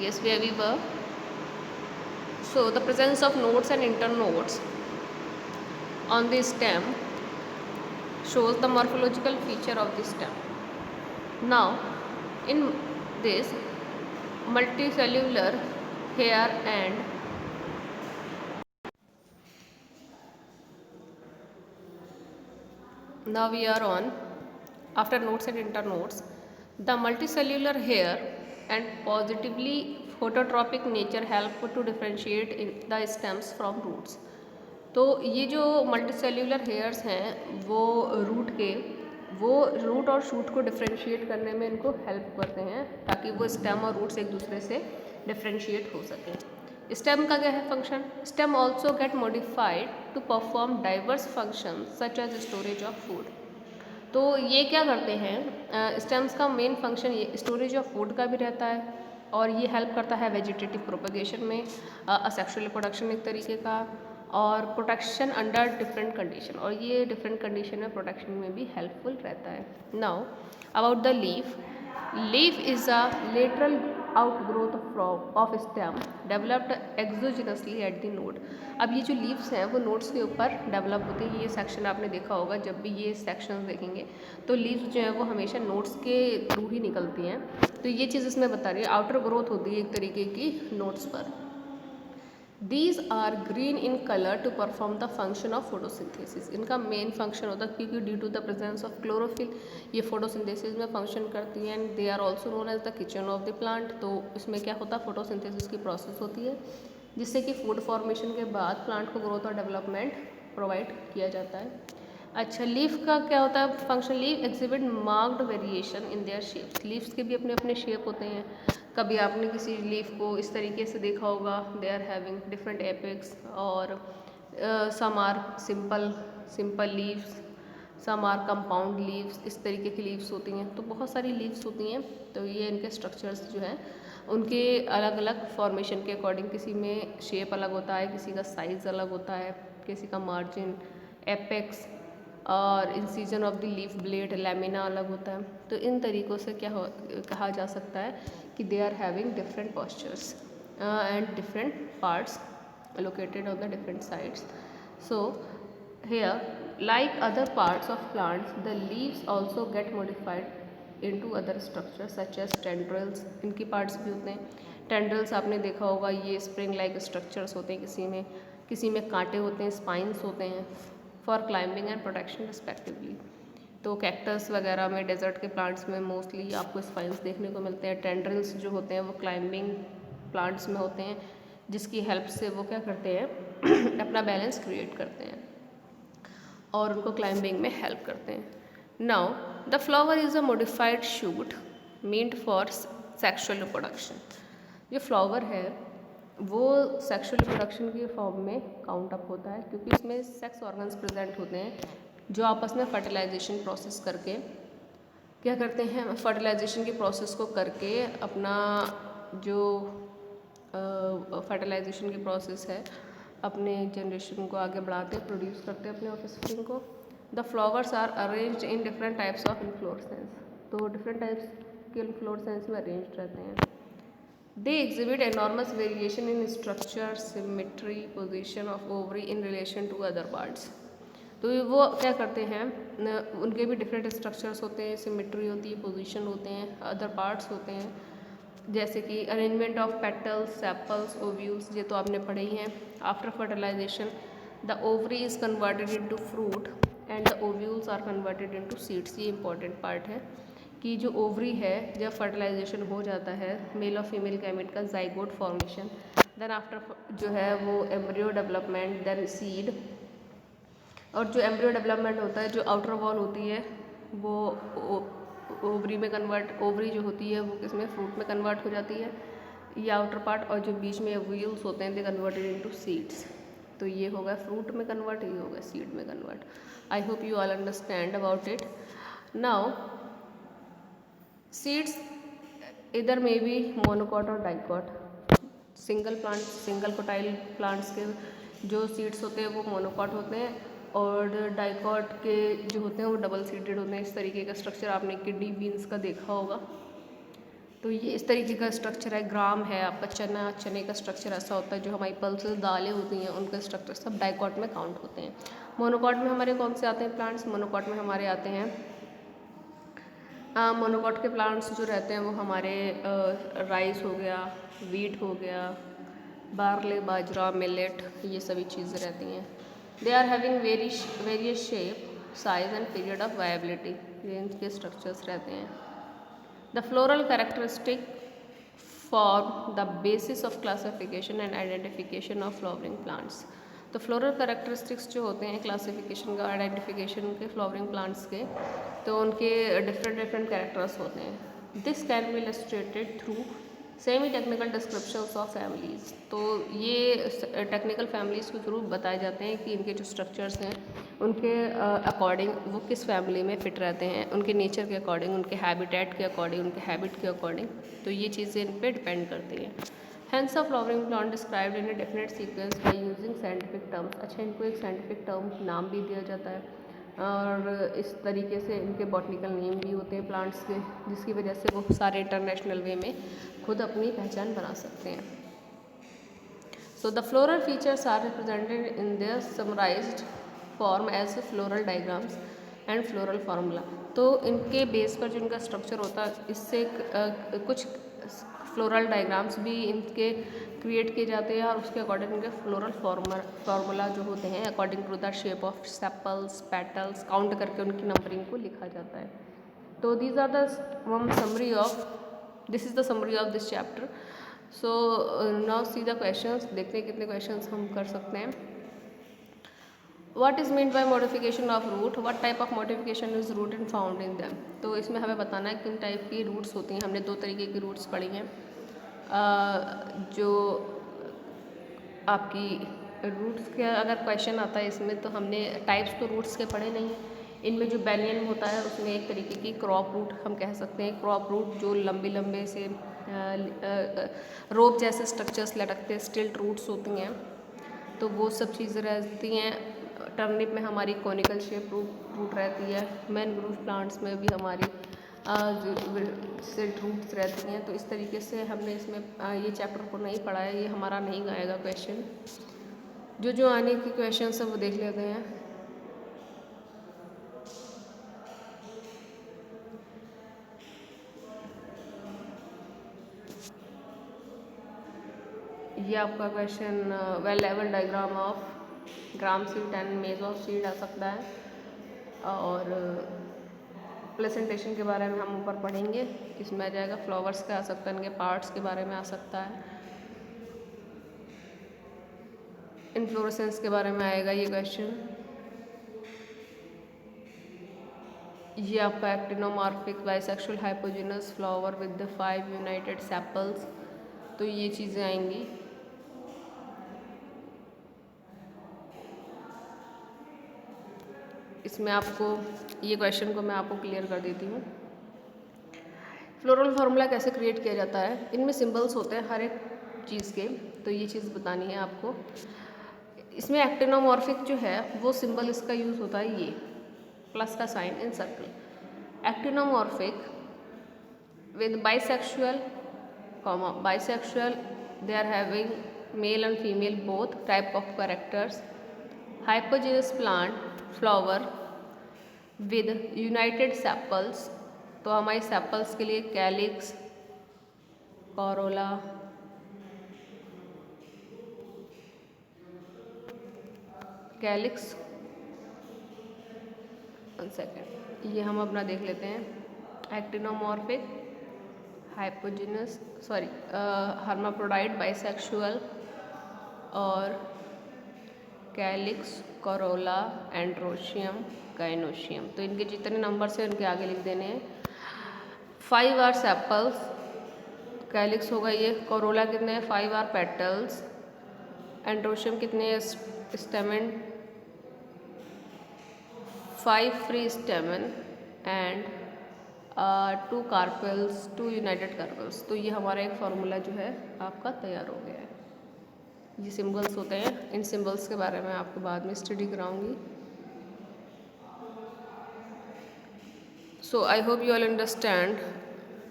Yes, where we were. So the presence of nodes and internodes on the stem shows the morphological feature of the stem. Now, in this multicellular hair and now we are on after nodes and internodes, the multicellular hair and positively phototropic nature help to differentiate in the stems from roots. तो ये जो multicellular hairs हैं वो root और shoot को differentiate करने में इनको हेल्प करते हैं ताकि वो स्टेम और रूट्स एक दूसरे से डिफ्रेंशिएट हो सकें। स्टेम का क्या है function? Stem also get modified to perform diverse function such as storage of food. तो ये क्या करते हैं, स्टेम्स का मेन फंक्शन ये स्टोरेज ऑफ फूड का भी रहता है और ये हेल्प करता है वेजिटेटिव प्रोपगेशन में, असेक्सुअल रिप्रोडक्शन एक तरीके का, और प्रोटेक्शन अंडर डिफरेंट कंडीशन, और ये डिफरेंट कंडीशन में प्रोटेक्शन में भी हेल्पफुल रहता है। Now about the leaf is a lateral outgrowth of stem developed exogenously at the node. अब ये जो लीव्स हैं वो नोड्स के ऊपर डेवलप होती हैं। ये सेक्शन आपने देखा होगा, जब भी ये सेक्शन देखेंगे तो लीव्स जो है वो हमेशा नोड्स के थ्रू ही निकलती हैं। तो ये चीज़ इसमें बता रही है, आउटर ग्रोथ होती है एक तरीके की नोड्स पर। These are green in color to perform the function of photosynthesis। इनका मेन फंक्शन होता है क्योंकि due to the presence of chlorophyll ये फोटोसिंथेसिस में फंक्शन करती हैं and they are also known as the kitchen of the plant. तो इसमें क्या होता है, फोटोसिंथेसिस की प्रोसेस होती है जिससे कि फूड फॉर्मेशन के बाद प्लांट को ग्रोथ और डेवलपमेंट प्रोवाइड किया जाता है। अच्छा, लीफ का क्या होता है function? Leaf exhibit marked variation in their shapes. Leaves के भी अपने अपने शेप होते हैं। कभी आपने किसी लीफ को इस तरीके से देखा होगा, they are having different apex, और some are simple leaves, some are compound leaves, इस तरीके की लीव्स होती हैं। तो बहुत सारी लीव्स होती हैं। तो ये इनके स्ट्रक्चर्स जो हैं उनके अलग अलग फॉर्मेशन के अकॉर्डिंग, किसी में शेप अलग होता है, किसी का साइज़ अलग होता है, किसी का मार्जिन, एपेक्स और incision of the leaf blade, lamina अलग होता है। तो इन तरीक़ों से कहा जा सकता है कि they are having different postures and different parts located on the different sides. So here, like other parts of plants, the leaves also get modified into other structures such as tendrils। इनकी parts भी होते हैं। tendrils आपने देखा होगा, ये spring like structures होते हैं, किसी में कांटे होते हैं, spines होते हैं, for climbing and protection respectively। तो कैक्टस वगैरह में, डेजर्ट के प्लांट्स में मोस्टली आपको स्पाइंस देखने को मिलते हैं। टेंड्रिल्स जो होते हैं वो क्लाइंबिंग प्लांट्स में होते हैं जिसकी हेल्प से वो क्या करते हैं अपना बैलेंस क्रिएट करते हैं और उनको क्लाइंबिंग में हेल्प करते हैं। Now the flower is a modified shoot meant for sexual reproduction. जो फ्लावर है वो सेक्शुअल रिप्रोडक्शन के फॉर्म में काउंट अप होता है क्योंकि इसमें सेक्स ऑर्गन्स प्रेजेंट होते हैं जो आपस में फर्टिलाइजेशन प्रोसेस करके क्या करते हैं, फर्टिलाइजेशन की प्रोसेस को करके अपना जो फर्टिलाइजेशन की प्रोसेस है अपने जनरेशन को आगे बढ़ाते हैं, प्रोड्यूस करते हैं अपने ऑफस्प्रिंग को। The flowers are arranged in different types of inflorescence. तो डिफरेंट टाइप्स के इन्फ्लोरेसेंस में अरेंज रहते हैं। They exhibit enormous variation in structure, symmetry, position of ovary in relation to other parts. तो वो क्या करते हैं, उनके भी डिफरेंट स्ट्रक्चर्स होते हैं, सिमेट्री होती है, पोजीशन होते हैं, अदर पार्ट्स होते हैं, जैसे कि arrangement of petals, sepals, ovules, ये तो आपने पढ़े ही हैं। After fertilisation the ovary is converted into fruit and the ovules are converted into seeds. ये इंपॉर्टेंट पार्ट है कि जो ओवरी है जब फर्टिलाइजेशन हो जाता है मेल और फीमेल गैमेट का जाइगोट फॉर्मेशन, देन आफ्टर जो है वो एम्ब्रियो डेवलपमेंट, देन सीड, और जो एम्ब्रियो डेवलपमेंट होता है, जो आउटर वॉल होती है वो ओवरी में कन्वर्ट, ओवरी जो होती है वो किसमें, फ्रूट में कन्वर्ट हो जाती है, ये आउटर पार्ट, और जो बीच में व्हील्स होते हैं दे कन्वर्टेड इनटू सीड्स। तो ये होगा फ्रूट में कन्वर्ट, ये होगा सीड में convert. I hope you all understand about it. Now seeds इधर में भी मोनोकॉट और dicot. Single plant, single quartile plants के जो सीड्स होते हैं वो मोनोकॉट होते हैं और डाइकॉट के जो होते हैं वो डबल सीडेड होते हैं। इस तरीके का स्ट्रक्चर आपने किडनी बीन्स का देखा होगा। तो ये इस तरीके का स्ट्रक्चर है। ग्राम है आपका, चना, चने का स्ट्रक्चर ऐसा होता है। जो हमारी पल्सेस दालें होती हैं उनके स्ट्रक्चर सब डाइकॉट में काउंट होते हैं। मोनोकॉट में हमारे कौन से आते हैं प्लांट्स? मोनोकॉट में हमारे आते हैं मोनोकॉट के प्लांट्स जो रहते हैं वो हमारे राइस हो गया, वीट हो गया, बार्ले, बाजरा, मिलेट, ये सभी चीज़ें रहती हैं। They are having various shape, size and period of viability, ये इनके स्ट्रक्चर्स रहते हैं। The floral characteristic form the basis of classification and identification of flowering plants. तो फ्लोरल कैरेक्टरिस्टिक्स जो होते हैं क्लासिफिकेशन का, आइडेंटिफिकेशन के फ्लावरिंग प्लांट्स के, तो उनके डिफरेंट कैरेक्टर्स होते हैं। This can be illustrated through semi technical descriptions of families. तो ये टेक्निकल फैमिलीज़ के थ्रू बताए जाते हैं कि इनके जो स्ट्रक्चर्स हैं उनके अकॉर्डिंग वो किस फैमिली में फ़िट रहते हैं, उनके नेचर के अकॉर्डिंग, उनके हैबिटेट के अकॉर्डिंग, उनके हैबिट के अकॉर्डिंग। तो ये चीज़ें इन पर डिपेंड करती हैं। Hence a flowering plant described in a definite sequence by using scientific terms। अच्छा, इनको एक साइंटिफिक टर्म नाम भी दिया जाता है और इस तरीके से इनके बॉटनिकल नेम भी होते हैं प्लांट्स के, जिसकी वजह से वो सारे इंटरनेशनल वे में खुद अपनी पहचान बना सकते हैं। So the floral features are represented in their summarized form as floral diagrams and floral formula। तो इनके बेस पर जो इनका स्ट्रक्चर होता है इससे कुछ फ्लोरल डायग्राम्स भी इनके क्रिएट किए जाते हैं और उसके अकॉर्डिंग इनके फ्लोरल फार्मूला जो होते हैं according to the shape of sepals, petals count करके उनकी नंबरिंग को लिखा जाता है। तो these are the summary of this is the summary of this chapter. So now see the questions, देखते हैं कितने क्वेश्चंस हम कर सकते हैं। What is meant by modification of root? What type of modification is root and found in them? तो इसमें हमें बताना है किन टाइप की रूट्स होती हैं। हमने दो तरीके की रूट्स पढ़ी हैं। जो आपकी रूट्स के अगर क्वेश्चन आता है इसमें तो हमने टाइप्स तो रूट्स के पढ़े नहीं हैं। इनमें जो बैलियन होता है उसमें एक तरीके की क्रॉप रूट हम कह सकते हैं। क्रॉप रूट जो लंबे लंबे से रोप जैसे स्ट्रक्चर्स लटकते स्टिल्ट रूट्स होती हैं, तो वो सब चीज़ें रहती हैं। टर्निप में हमारी कॉनिकल शेप रूट रहती है। मैनग्रोव प्लांट्स में भी हमारी सिल्ट रूट्स रहती हैं। तो इस तरीके से हमने इसमें ये चैप्टर को नहीं पढ़ा है, ये हमारा नहीं आएगा क्वेश्चन। जो आने के क्वेश्चन सब वो देख लेते हैं। ये आपका क्वेश्चन वेल लेवल diagram of gram seed and maize seed आ सकता है। और प्रेजेंटेशन के बारे में हम ऊपर पढ़ेंगे, इसमें आ जाएगा। फ्लावर्स का आ सकता है, इनके पार्ट्स के बारे में आ सकता है। इन्फ्लोरेसेंस के बारे में आएगा ये क्वेश्चन। ये आपका actinomorphic bisexual hypogynous flower with the 5 united sepals, तो ये चीज़ें आएंगी। इसमें आपको ये क्वेश्चन को मैं आपको क्लियर कर देती हूँ। फ्लोरल फार्मूला कैसे क्रिएट किया जाता है, इनमें सिंबल्स होते हैं हर एक चीज़ के, तो ये चीज़ बतानी है आपको। इसमें एक्टिनोमॉर्फिक जो है वो सिंबल इसका यूज़ होता है ये प्लस का sign in circle. Actinomorphic with bisexual bisexual, they are having male and female both type of characters. Hypogynous plant flower with united sepals, तो हमारी सेपल्स के लिए कैलिक्स, कोरोला, कैलिक्स, 1 सेकेंड, ये हम अपना देख लेते हैं। एक्टिनोमॉर्फिक, हाइपोजिनस, हर्माफ्रोडाइट, बाइसेक्सुअल और कैलिक्स, कोरोला, एंड्रोशियम, गाइनोशियम। तो इनके जितने नंबर्स हैं इनके आगे लिख देने हैं। 5 आर सेपल्स, कैलिक्स होगा ये। कोरोला कितने हैं? 5 आर पेटल्स। एंड्रोशियम कितने हैं? स्टेमन 5 free स्टेमन and 2 carpels, 2 United carpels. तो ये हमारा एक फार्मूला जो है आपका तैयार हो गया है। ये सिंबल्स होते हैं, इन सिंबल्स के बारे में आपको बाद में स्टडी कराऊंगी। So I hope you all understand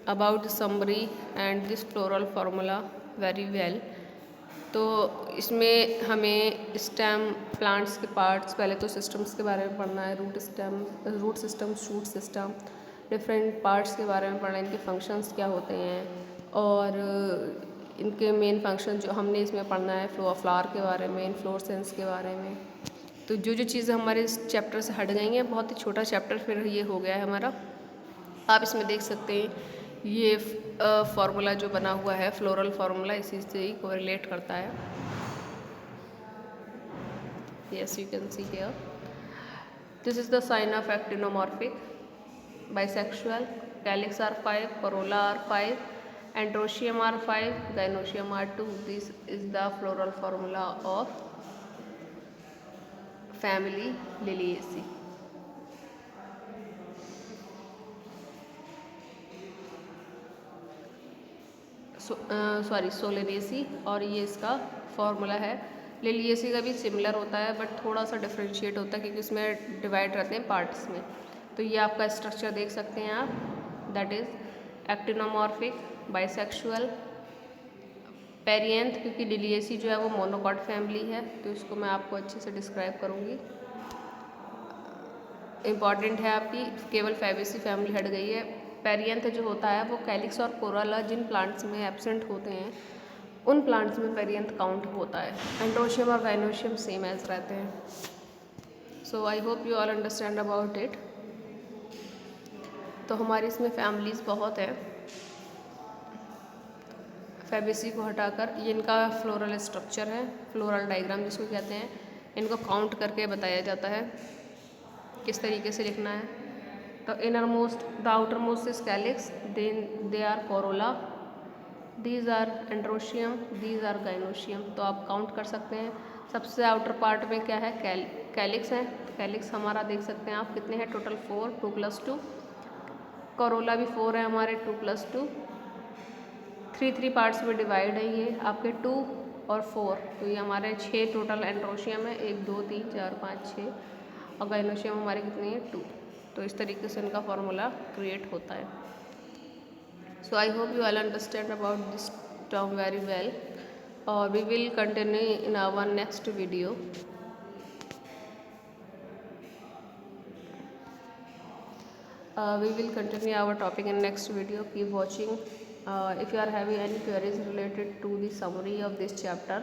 about the summary and this floral formula very well. तो इसमें हमें स्टेम प्लांट्स के पार्ट्स, पहले तो सिस्टम्स के बारे में पढ़ना है, root system, shoot system, different parts के बारे में पढ़ना है, इनके फंक्शंस क्या होते हैं और इनके मेन फंक्शन जो हमने इसमें पढ़ना है, फ्लावर के बारे में, इन्फ्लोरेसेंस के बारे में। तो जो जो चीज़ें हमारे इस चैप्टर से हट गई हैं, बहुत ही छोटा चैप्टर फिर ये हो गया है हमारा। आप इसमें देख सकते हैं ये फार्मूला जो बना हुआ है, फ्लोरल फार्मूला, इसी से ही कोरिलेट करता है। Yes, you can see here this is the sign of actinomorphic, bisexual, calyx are 5, corolla are 5, androecium are 5, gynoecium are 2. This is the floral formula of family Liliaceae. Solanaceae, और ये इसका formula है। Liliaceae का भी similar होता है but थोड़ा सा डिफ्रेंशिएट होता है क्योंकि इसमें डिवाइड रहते हैं पार्ट्स में। तो ये आपका स्ट्रक्चर देख सकते हैं आप, दैट इज एक्टिनोमॉर्फिक, बाइसेक्सुअल, पेरिएंथ, क्योंकि लिलिएसी जो है वो मोनोकॉट फैमिली है तो इसको मैं आपको अच्छे से डिस्क्राइब करूँगी। इम्पॉर्टेंट है आपकी, केवल फैबेसी फैमिली हट गई है। पेरिएंथ जो होता है वो कैलिक्स और कोरोला जिन प्लांट्स में एब्सेंट होते हैं उन प्लांट्स में पेरिएंथ काउंट होता है। एंड्रोशियम और गाइनोशियम सेम एज रहते हैं। So I hope you all understand about it. तो हमारी इसमें फैमिलीज़ बहुत है। फैबेसी को हटाकर ये इनका फ्लोरल स्ट्रक्चर है, फ्लोरल डायग्राम जिसको कहते हैं। इनको काउंट करके बताया जाता है किस तरीके से लिखना है। तो innermost, the outermost is calyx, then they are corolla, these are androecium, these are gynoecium. तो आप काउंट कर सकते हैं। सबसे आउटर पार्ट में क्या है, कैलिक्स है। कैलिक्स हमारा देख सकते हैं आप कितने हैं, टोटल 4, 2 + 2। कोरोला भी 4 है हमारे, 2 + 2। 3 पार्ट्स में डिवाइड है ये आपके 2 और 4। तो ये हमारे 6 टोटल एंड्रोशियम है, 1 2 3 4 5 6, और गाइनोशियम हमारे कितने हैं, 2। तो इस तरीके से इनका फार्मूला क्रिएट होता है। So I hope you all understand about this term very well, और we will continue in our next video. We will continue our topic in next video. Keep watching. If you are having any queries related to the summary of this chapter,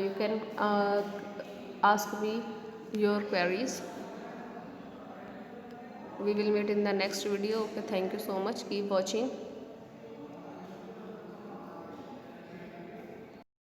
you can ask me your queries. We will meet in the next video. Okay, thank you so much. Keep watching.